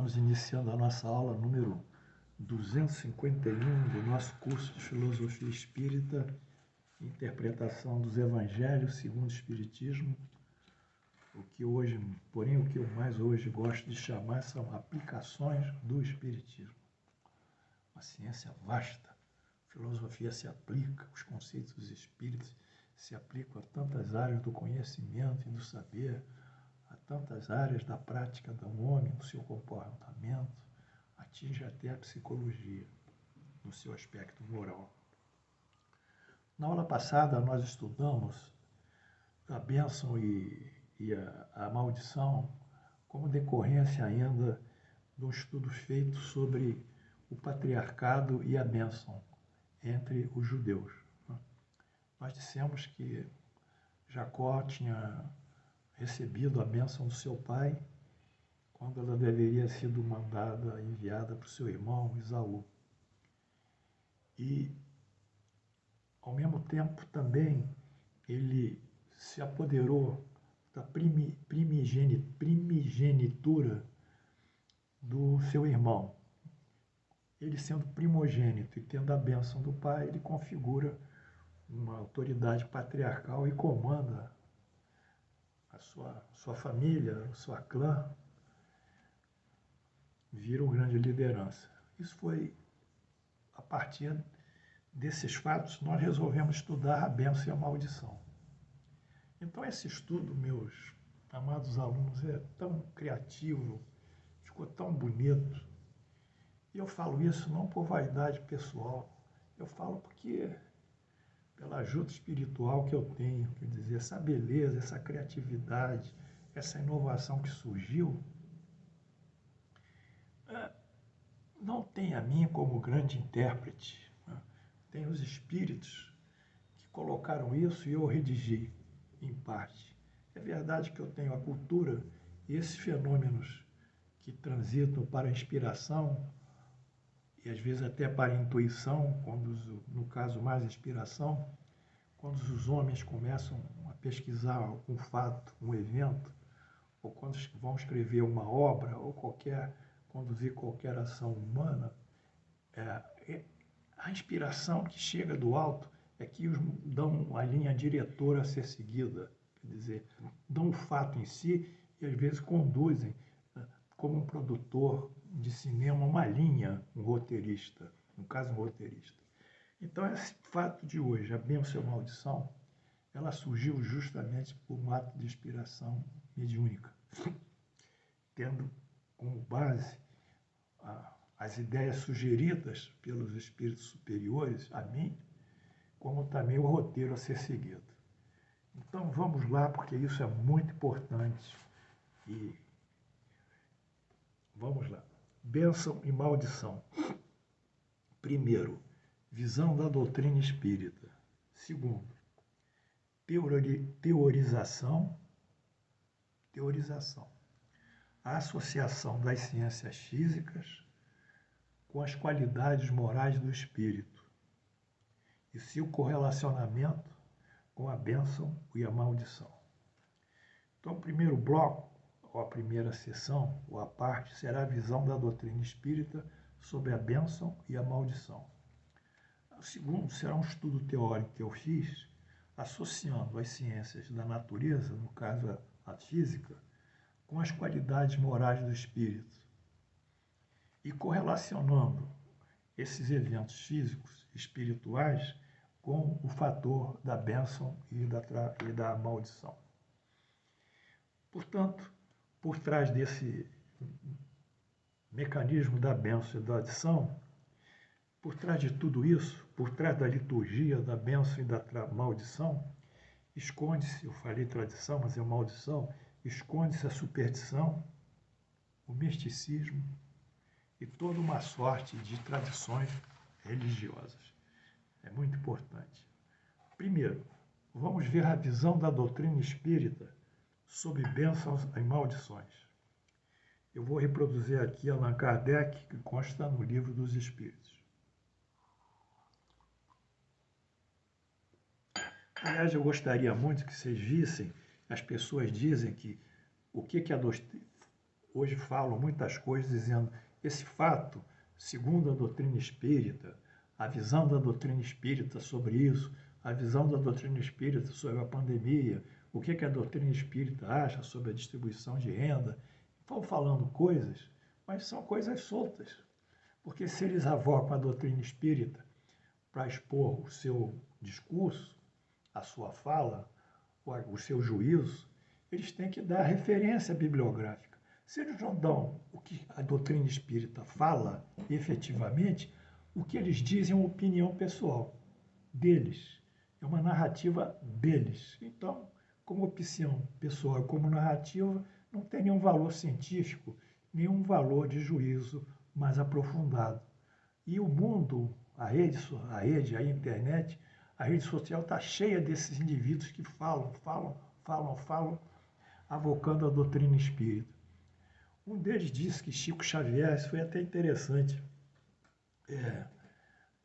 Estamos iniciando a nossa aula número 251 do nosso curso de Filosofia Espírita, Interpretação dos Evangelhos segundo o Espiritismo. O que eu mais hoje gosto de chamar são aplicações do Espiritismo. Uma ciência vasta, a filosofia se aplica, os conceitos dos espíritos se aplicam a tantas áreas do conhecimento e do saber, a tantas áreas da prática do homem, no seu comportamento, atinge até a psicologia, no seu aspecto moral. Na aula passada, nós estudamos a bênção e a maldição como decorrência ainda do estudo feito sobre o patriarcado e a bênção entre os judeus. Nós dissemos que Jacó tinha recebido a bênção do seu pai quando ela deveria ter sido enviada para o seu irmão Esaú. E, ao mesmo tempo, também ele se apoderou da primogenitura do seu irmão. Ele sendo primogênito e tendo a bênção do pai, ele configura uma autoridade patriarcal e comanda a sua família, a sua clã, vira uma grande liderança. Isso foi, a partir desses fatos, nós resolvemos estudar a bênção e a maldição. Então, esse estudo, meus amados alunos, é tão criativo, ficou tão bonito. E eu falo isso não por vaidade pessoal, eu falo porque, pela ajuda espiritual que eu tenho, quer dizer, essa beleza, essa criatividade, essa inovação que surgiu, não tem a mim como grande intérprete, tem os espíritos que colocaram isso e eu redigi, em parte. É verdade que eu tenho a cultura e esses fenômenos que transitam para a inspiração e às vezes até para a intuição, no caso mais inspiração, quando os homens começam a pesquisar um fato, um evento, ou quando vão escrever uma obra, ou conduzir qualquer ação humana, a inspiração que chega do alto é que os dão a linha diretora a ser seguida, quer dizer, dão o fato em si e às vezes conduzem, como um produtor de cinema, uma linha, um roteirista, no caso um roteirista. Então esse fato de hoje, a bênção e a maldição, ela surgiu justamente por um ato de inspiração mediúnica, tendo como base as ideias sugeridas pelos espíritos superiores a mim, como também o roteiro a ser seguido. Então vamos lá, porque isso é muito importante. E vamos lá. Bênção e maldição. Primeiro, visão da doutrina espírita. Segundo, teorização. A associação das ciências físicas com as qualidades morais do espírito e seu correlacionamento com a bênção e a maldição. Então, o primeiro bloco, ou a primeira sessão, ou a parte, será a visão da doutrina espírita sobre a bênção e a maldição. O segundo será um estudo teórico que eu fiz, associando as ciências da natureza, no caso a física, com as qualidades morais do espírito e correlacionando esses eventos físicos, espirituais, com o fator da bênção e da maldição. Portanto, por trás desse mecanismo da bênção e da maldição, por trás de tudo isso, por trás da liturgia da bênção e da maldição, esconde-se, eu falei tradição, mas é maldição, esconde-se a superstição, o misticismo e toda uma sorte de tradições religiosas. É muito importante. Primeiro, vamos ver a visão da doutrina espírita sobre bênçãos e maldições. Eu vou reproduzir aqui Allan Kardec, que consta no Livro dos Espíritos. Aliás, eu gostaria muito que vocês vissem, as pessoas dizem que o que a hoje falam muitas coisas dizendo esse fato, segundo a doutrina espírita, a visão da doutrina espírita sobre isso, a visão da doutrina espírita sobre a pandemia, o que a doutrina espírita acha sobre a distribuição de renda. Estão falando coisas, mas são coisas soltas. Porque se eles avocam a doutrina espírita para expor o seu discurso, a sua fala, o seu juízo, eles têm que dar referência bibliográfica. Se eles não dão o que a doutrina espírita fala, efetivamente, o que eles dizem é uma opinião pessoal deles, é uma narrativa deles. Então, como opinião pessoal e como narrativa, não tem nenhum valor científico, nenhum valor de juízo mais aprofundado. E o mundo, a rede, a internet, a rede social está cheia desses indivíduos que falam, avocando a doutrina espírita. Um deles disse que Chico Xavier, isso foi até interessante,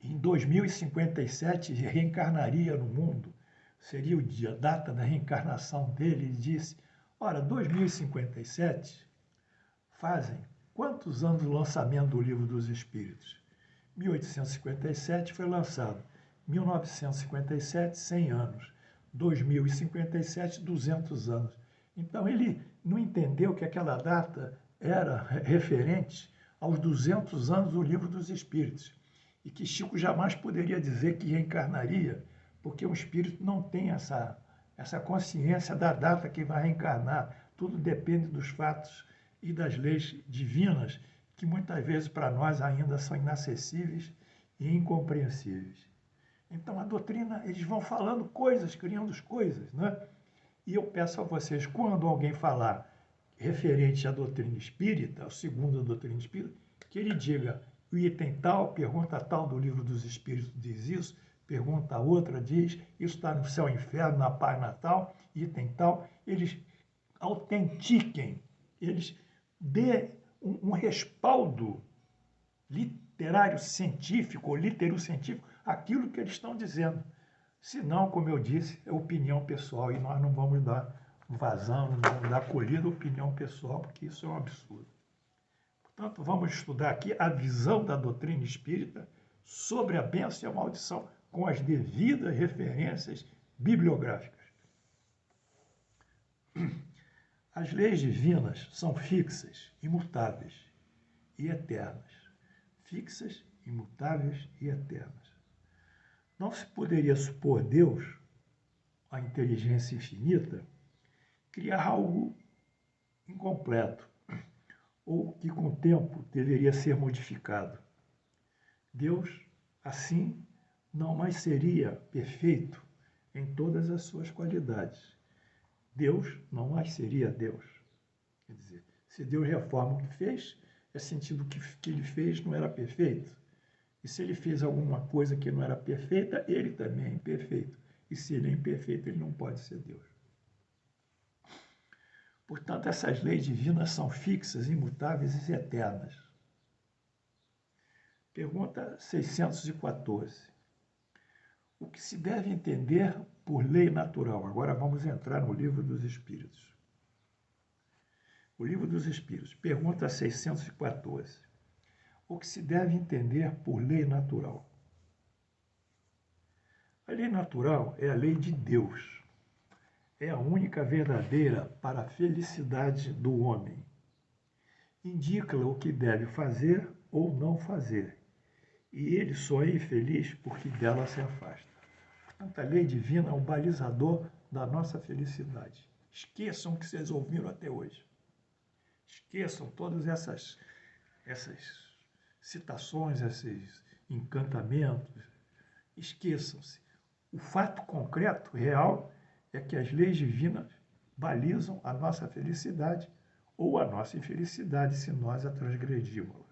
em 2057 reencarnaria no mundo, seria o dia, a data da reencarnação dele. Ele disse, ora, 2057 fazem quantos anos do lançamento do Livro dos Espíritos? 1857 foi lançado, 1957, 100 anos, 2057, 200 anos. Então, ele não entendeu que aquela data era referente aos 200 anos do Livro dos Espíritos e que Chico jamais poderia dizer que reencarnaria, porque o espírito não tem essa consciência da data que vai reencarnar. Tudo depende dos fatos e das leis divinas, que muitas vezes para nós ainda são inacessíveis e incompreensíveis. Então, a doutrina, eles vão falando coisas, criando coisas, né? E eu peço a vocês, quando alguém falar referente à doutrina espírita, ao segundo a doutrina espírita, que ele diga o item tal, pergunta tal do Livro dos Espíritos diz isso, pergunta outra diz, isso está no céu e inferno, na página tal, item tal. Eles autentiquem, eles dê um respaldo literário científico ou literocientífico àquilo que eles estão dizendo. Senão, como eu disse, é opinião pessoal e nós não vamos dar vazão, não vamos dar acolhida à opinião pessoal, porque isso é um absurdo. Portanto, vamos estudar aqui a visão da doutrina espírita sobre a bênção e a maldição com as devidas referências bibliográficas. As leis divinas são fixas, imutáveis e eternas. Fixas, imutáveis e eternas. Não se poderia supor Deus, a inteligência infinita, criar algo incompleto, ou que com o tempo deveria ser modificado. Deus, assim, não mais seria perfeito em todas as suas qualidades. Deus não mais seria Deus. Quer dizer, se Deus reforma o que fez, é sentido que ele fez não era perfeito. E se ele fez alguma coisa que não era perfeita, ele também é imperfeito. E se ele é imperfeito, ele não pode ser Deus. Portanto, essas leis divinas são fixas, imutáveis e eternas. Pergunta 614. O que se deve entender por lei natural? Agora vamos entrar no Livro dos Espíritos. O Livro dos Espíritos, pergunta 614. O que se deve entender por lei natural? A lei natural é a lei de Deus. É a única verdadeira para a felicidade do homem. Indica-lhe o que deve fazer ou não fazer, e ele só é infeliz porque dela se afasta. Portanto, a lei divina é o balizador da nossa felicidade. Esqueçam o que vocês ouviram até hoje. Esqueçam todas essas citações, esses encantamentos. Esqueçam-se. O fato concreto, real, é que as leis divinas balizam a nossa felicidade ou a nossa infelicidade se nós a transgredirmos.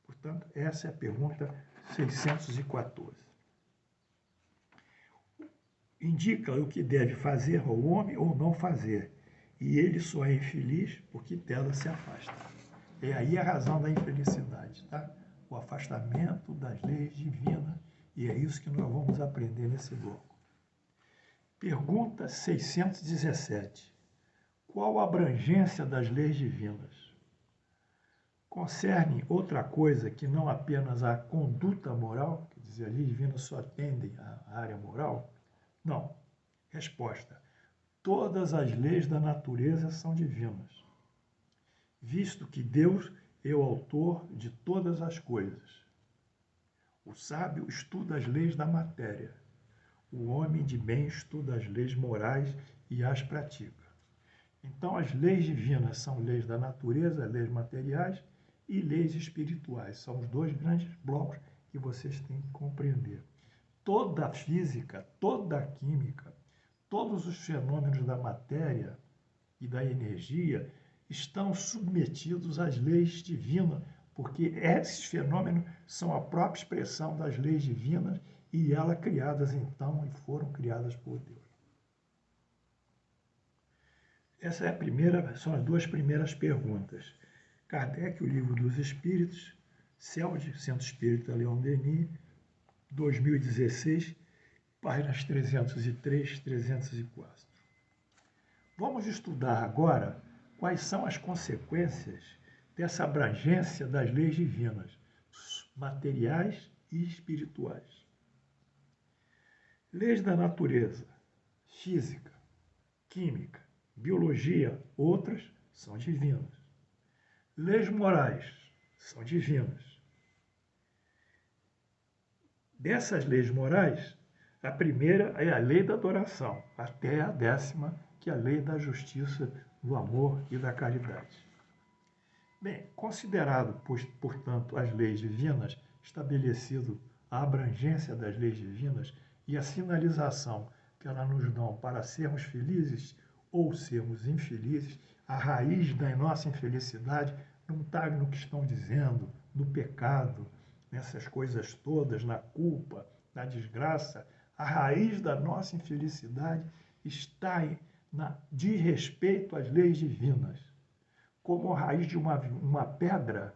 Portanto, essa é a pergunta 614. Indica o que deve fazer ao homem ou não fazer, e ele só é infeliz porque dela se afasta. É aí a razão da infelicidade, tá? O afastamento das leis divinas, e é isso que nós vamos aprender nesse bloco. Pergunta 617. Qual a abrangência das leis divinas? concerne outra coisa que não apenas a conduta moral, quer dizer, as leis divinas só atendem à área moral? Não. Resposta: todas as leis da natureza são divinas, visto que Deus é o autor de todas as coisas. O sábio estuda as leis da matéria. O homem de bem estuda as leis morais e as pratica. Então, as leis divinas são leis da natureza, leis materiais e leis espirituais. São os dois grandes blocos que vocês têm que compreender. Toda a física, toda a química, todos os fenômenos da matéria e da energia estão submetidos às leis divinas, porque esses fenômenos são a própria expressão das leis divinas e elas criadas então e foram criadas por Deus. Essa é a primeira, são as duas primeiras perguntas. Kardec, o Livro dos Espíritos, CELD, Centro Espírita Leon Denis, 2016, páginas 303, 304. Vamos estudar agora quais são as consequências dessa abrangência das leis divinas, materiais e espirituais. Leis da natureza, física, química, biologia, outras são divinas. Leis morais são divinas. Dessas leis morais, a primeira é a lei da adoração, até a 10ª, que é a lei da justiça, do amor e da caridade. Bem, considerado, portanto, as leis divinas, estabelecido a abrangência das leis divinas e a sinalização que elas nos dão para sermos felizes ou sermos infelizes, a raiz da nossa infelicidade não está no que estão dizendo, no pecado, nessas coisas todas, na culpa, na desgraça. A raiz da nossa infelicidade está na desrespeito às leis divinas. Como a raiz de uma pedra,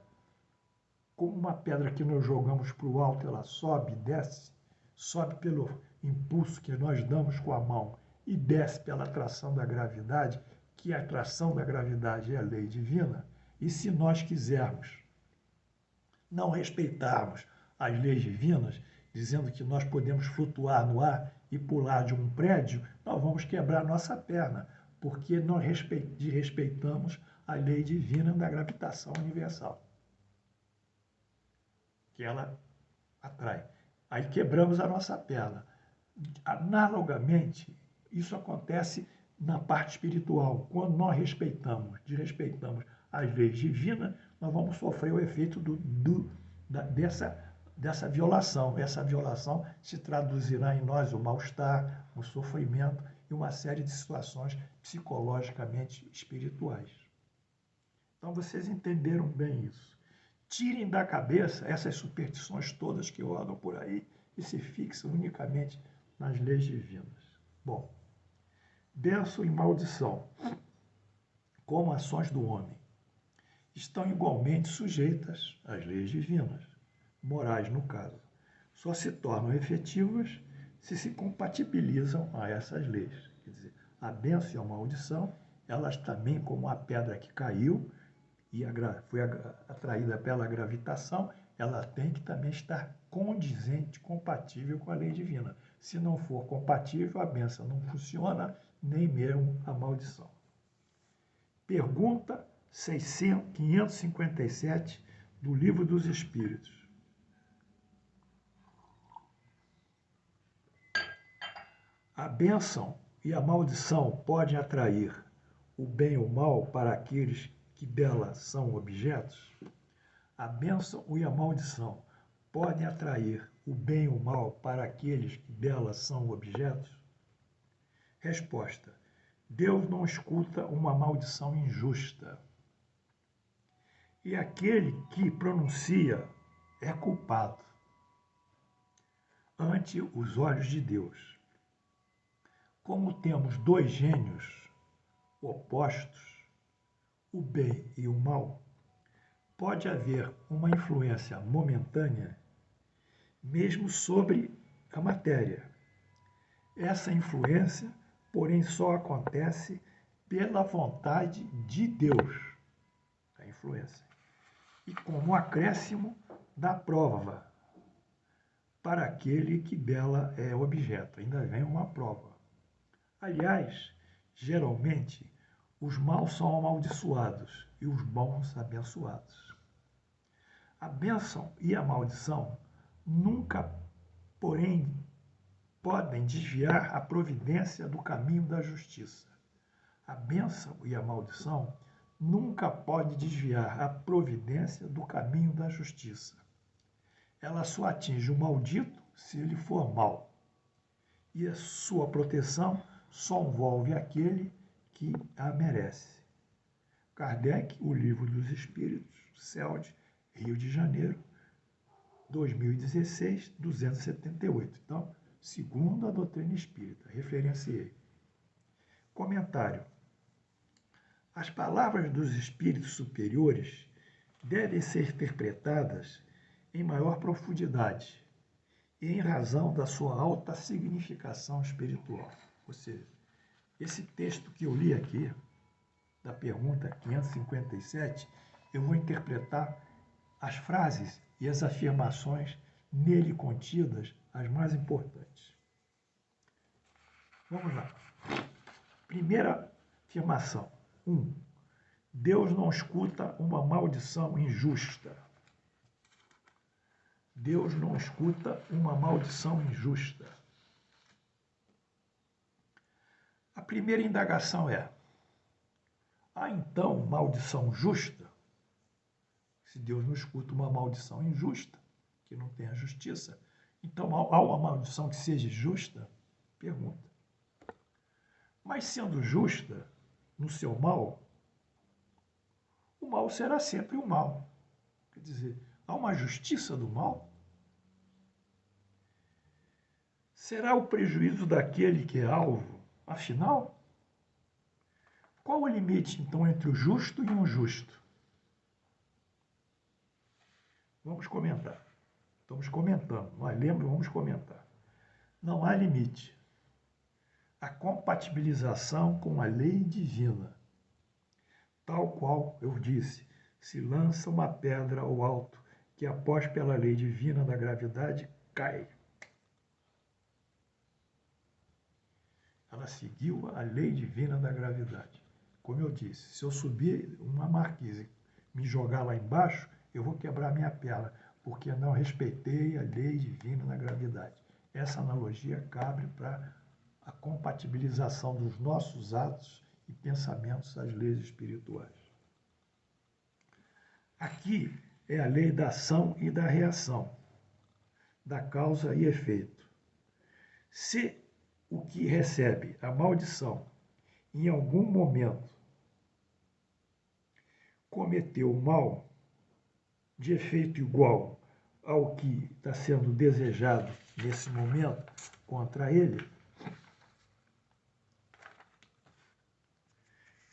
como uma pedra que nós jogamos para o alto, ela sobe e desce, sobe pelo impulso que nós damos com a mão e desce pela atração da gravidade, que a atração da gravidade é a lei divina, e se nós quisermos não respeitarmos as leis divinas, dizendo que nós podemos flutuar no ar e pular de um prédio, nós vamos quebrar nossa perna, porque nós desrespeitamos a lei divina da gravitação universal, que ela atrai. Aí quebramos a nossa perna. Analogamente, isso acontece na parte espiritual. Quando nós desrespeitamos as leis divinas, nós vamos sofrer o efeito dessa violação. Essa violação se traduzirá em nós o mal-estar, o sofrimento e uma série de situações psicologicamente espirituais. Então, vocês entenderam bem isso. Tirem da cabeça essas superstições todas que rodam por aí e se fixam unicamente nas leis divinas. Bom, bênção e maldição, como ações do homem, estão igualmente sujeitas às leis divinas, morais no caso. Só se tornam efetivas se compatibilizam a essas leis. Quer dizer, a bênção e a maldição, elas também, como a pedra que caiu e foi atraída pela gravitação, ela tem que também estar condizente, compatível com a lei divina. Se não for compatível, a bênção não funciona, nem mesmo a maldição. Pergunta 557 do Livro dos Espíritos. A bênção e a maldição podem atrair o bem ou o mal para aqueles que dela são objetos? A bênção e a maldição podem atrair o bem ou o mal para aqueles que dela são objetos? Resposta: Deus não escuta uma maldição injusta. E aquele que pronuncia é culpado ante os olhos de Deus. Como temos dois gênios opostos, o bem e o mal, pode haver uma influência momentânea, mesmo sobre a matéria. Essa influência, porém, só acontece pela vontade de Deus. A influência. e como acréscimo da prova para aquele que dela é objeto. Ainda vem uma prova. Aliás, geralmente, os maus são amaldiçoados e os bons abençoados. A bênção e a maldição nunca, porém, podem desviar a providência do caminho da justiça. A bênção e a maldição nunca podem desviar a providência do caminho da justiça. Ela só atinge o maldito se ele for mau. E a sua proteção só envolve aquele que a merece. Kardec, O Livro dos Espíritos, CELD, Rio de Janeiro, 2016, 278. Então, segundo a doutrina espírita, referenciei. Comentário. As palavras dos espíritos superiores devem ser interpretadas em maior profundidade e em razão da sua alta significação espiritual. Ou seja, esse texto que eu li aqui, da pergunta 557, eu vou interpretar as frases e as afirmações nele contidas, as mais importantes. Vamos lá. Primeira afirmação. 1. Deus não escuta uma maldição injusta. Deus não escuta uma maldição injusta. A primeira indagação é: há então maldição justa? Se Deus não escuta uma maldição injusta, que não tem a justiça, então há uma maldição que seja justa? Pergunta. Mas sendo justa no seu mal, o mal será sempre o mal. Quer dizer, há uma justiça do mal? Será o prejuízo daquele que é alvo? Afinal, qual o limite, então, entre o justo e o injusto? Vamos comentar. Estamos comentando. Nós lembramos, vamos comentar. Não há limite. A compatibilização com a lei divina. Tal qual eu disse, se lança uma pedra ao alto, que após pela lei divina da gravidade cai. Ela seguiu a lei divina da gravidade. Como eu disse, se eu subir uma marquise, me jogar lá embaixo, eu vou quebrar minha perna, porque não respeitei a lei divina da gravidade. Essa analogia cabe para a compatibilização dos nossos atos e pensamentos às leis espirituais. Aqui é a lei da ação e da reação, da causa e efeito. Se o que recebe a maldição em algum momento cometeu mal de efeito igual ao que está sendo desejado nesse momento contra ele,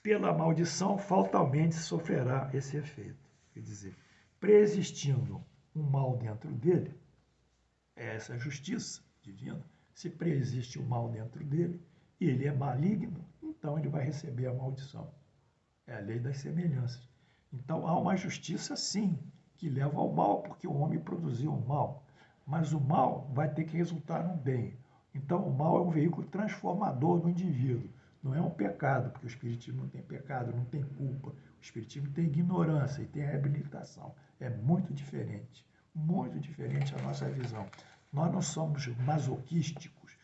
pela maldição fatalmente sofrerá esse efeito. Quer dizer, preexistindo um mal dentro dele, é essa justiça divina. Se preexiste o mal dentro dele e ele é maligno, então ele vai receber a maldição. É a lei das semelhanças. Então há uma justiça, sim, que leva ao mal, porque o homem produziu o mal. Mas o mal vai ter que resultar no bem. Então o mal é um veículo transformador do indivíduo. Não é um pecado, porque o espiritismo não tem pecado, não tem culpa. O espiritismo tem ignorância e tem reabilitação. É muito diferente a nossa visão. Nós não somos masoquísticos,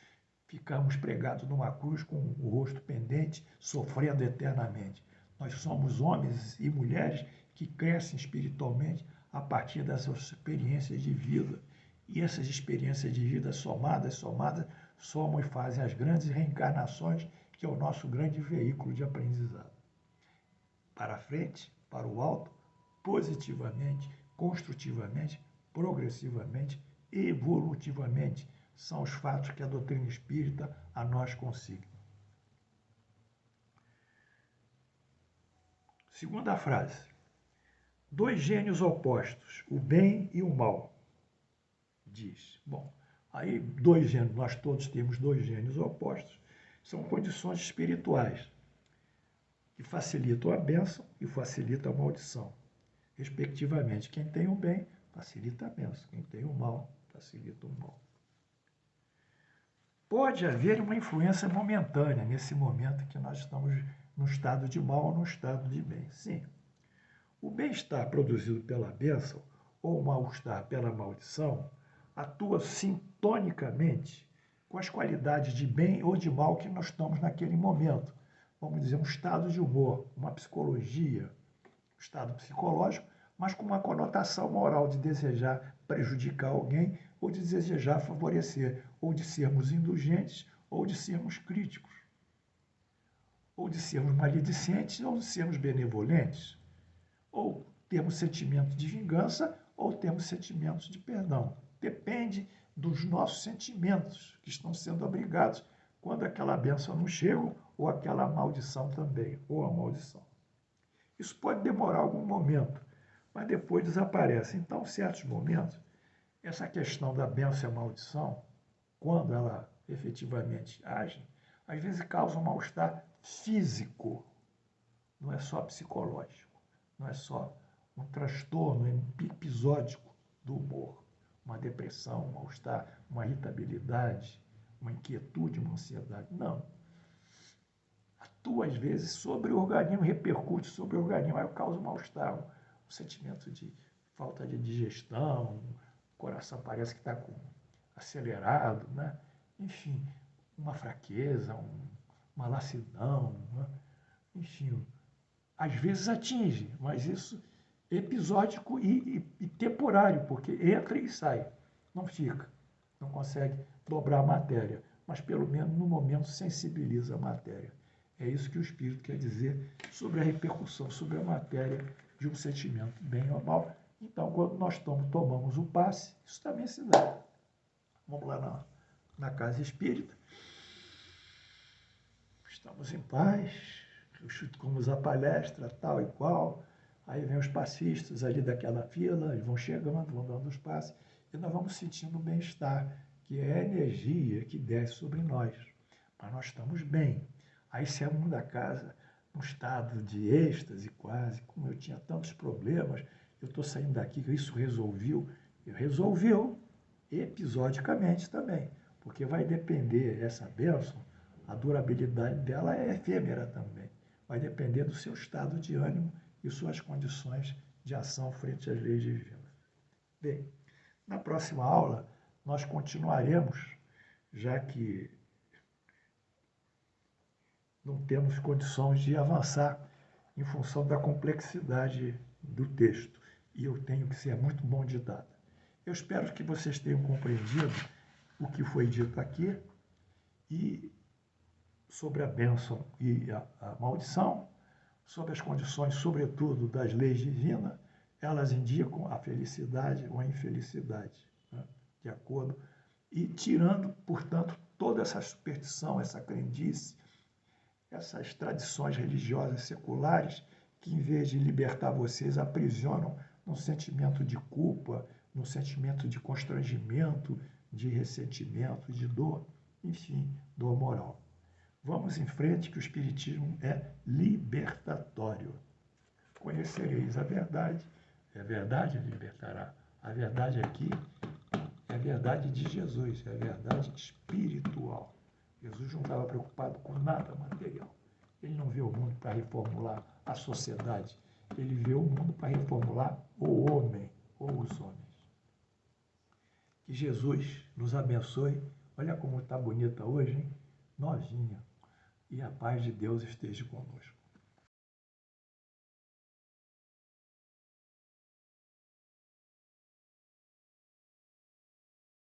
ficamos pregados numa cruz com o rosto pendente, sofrendo eternamente. Nós somos homens e mulheres que crescem espiritualmente a partir dessas experiências de vida. E essas experiências de vida somadas, somam e fazem as grandes reencarnações, que é o nosso grande veículo de aprendizado. Para a frente, para o alto, positivamente, construtivamente, progressivamente, evolutivamente, são os fatos que a doutrina espírita a nós consigna. Segunda frase. Dois gênios opostos, o bem e o mal. Diz. Bom, aí dois gênios, nós todos temos dois gênios opostos, são condições espirituais que facilitam a bênção e facilitam a maldição. respectivamente. Quem tem o bem, facilita a bênção. Quem tem o mal, facilita o mal. Pode haver uma influência momentânea nesse momento que nós estamos no estado de mal ou no estado de bem. Sim. O bem-estar produzido pela bênção ou o mal-estar pela maldição atua sintonicamente com as qualidades de bem ou de mal que nós estamos naquele momento. Vamos dizer, um estado de humor, uma psicologia, um estado psicológico, mas com uma conotação moral de desejar prejudicar alguém ou de desejar favorecer, ou de sermos indulgentes ou de sermos críticos, ou de sermos maledicentes ou de sermos benevolentes, ou temos sentimento de vingança ou temos sentimentos de perdão. Depende dos nossos sentimentos que estão sendo abrigados quando aquela bênção não chega ou aquela maldição também, ou a maldição. Isso pode demorar algum momento, mas depois desaparece. Então, em certos momentos, essa questão da bênção e a maldição, quando ela efetivamente age, às vezes causa um mal-estar físico, não é só psicológico, não é só um transtorno episódico do humor, uma depressão, um mal-estar, uma irritabilidade, uma inquietude, uma ansiedade. Não. Atua, às vezes, sobre o organismo, repercute sobre o organismo, aí causa um mal-estar, um sentimento de falta de digestão, o coração parece que está acelerado, né? Enfim, uma fraqueza, uma lassidão, né? Enfim, às vezes atinge, mas isso é episódico e temporário, porque entra e sai, não fica, não consegue dobrar a matéria, mas pelo menos no momento sensibiliza a matéria. É isso que o Espírito quer dizer sobre a repercussão sobre a matéria de um sentimento bem ou mal. Então, quando nós tomamos o passe, isso também se dá. Vamos lá na casa espírita. Estamos em paz, como a palestra, tal e qual. Aí vem os passistas ali daquela fila, eles vão chegando, vão dando os passes, e nós vamos sentindo o bem-estar, que é a energia que desce sobre nós. Mas nós estamos bem. Aí saímos da casa num estado de êxtase quase, como eu tinha tantos problemas, eu estou saindo daqui, isso resolveu episodicamente também, porque vai depender essa bênção, a durabilidade dela é efêmera também, vai depender do seu estado de ânimo e suas condições de ação frente às leis divinas. Bem, na próxima aula nós continuaremos, já que não temos condições de avançar em função da complexidade do texto. E eu tenho que ser muito bom de data. Eu espero que vocês tenham compreendido o que foi dito aqui e sobre a bênção e a maldição, sobre as condições, sobretudo, das leis divinas, elas indicam a felicidade ou a infelicidade, né? De acordo, e tirando, portanto, toda essa superstição, essa crendice, essas tradições religiosas seculares que, em vez de libertar vocês, aprisionam num sentimento de culpa, num sentimento de constrangimento, de ressentimento, de dor, enfim, dor moral. Vamos em frente, que o Espiritismo é libertatório. Conhecereis a verdade libertará. A verdade aqui é a verdade de Jesus, é a verdade espiritual. Jesus não estava preocupado com nada material. Ele não vê o mundo para reformular a sociedade. Ele vê o mundo para reformular o homem ou os homens. Que Jesus nos abençoe. Olha como está bonita hoje, hein? Novinha. E a paz de Deus esteja conosco.